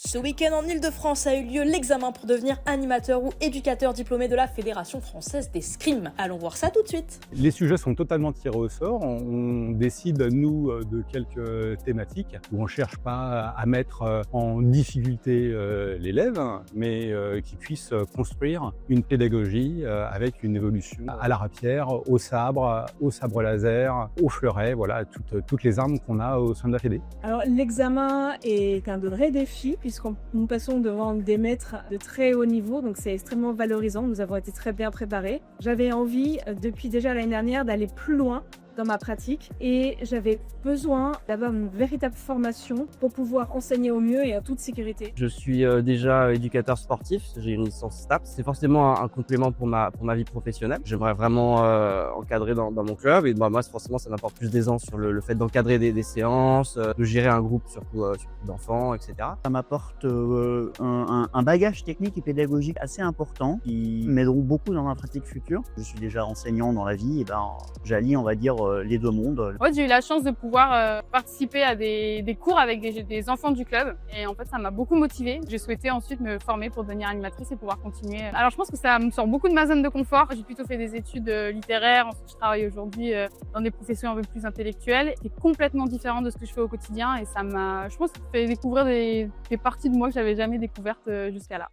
Ce week-end en Ile-de-France a eu lieu l'examen pour devenir animateur ou éducateur diplômé de la Fédération française d'escrime. Allons voir ça tout de suite. Les sujets sont totalement tirés au sort. On décide, nous, de quelques thématiques où on ne cherche pas à mettre en difficulté l'élève, mais qu'il puisse construire une pédagogie avec une évolution à la rapière, au sabre laser, au fleuret, voilà, toutes les armes qu'on a au sein de la Fédé. Alors l'examen est un vrai défi puisqu'on nous passons devant des maîtres de très haut niveau, donc c'est extrêmement valorisant. Nous avons été très bien préparés. J'avais envie depuis déjà l'année dernière d'aller plus loin dans ma pratique et j'avais besoin d'avoir une véritable formation pour pouvoir enseigner au mieux et en toute sécurité. Je suis déjà éducateur sportif, j'ai une licence STAPS. C'est forcément un complément pour ma vie professionnelle. J'aimerais vraiment encadrer dans mon club et moi forcément ça m'apporte plus d'aisance sur le fait d'encadrer des séances, de gérer un groupe surtout d'enfants, etc. Ça m'apporte un bagage technique et pédagogique assez important qui m'aideront beaucoup dans ma pratique future. Je suis déjà enseignant dans la vie et j'allie, on va dire, les deux mondes. En fait, j'ai eu la chance de pouvoir participer à des cours avec des enfants du club et en fait ça m'a beaucoup motivée. J'ai souhaité ensuite me former pour devenir animatrice et pouvoir continuer. Alors je pense que ça me sort beaucoup de ma zone de confort. J'ai plutôt fait des études littéraires, ensuite je travaille aujourd'hui dans des professions un peu plus intellectuelles. C'est complètement différent de ce que je fais au quotidien et ça m'a, je pense, fait découvrir des parties de moi que j'avais jamais découvertes jusqu'à là.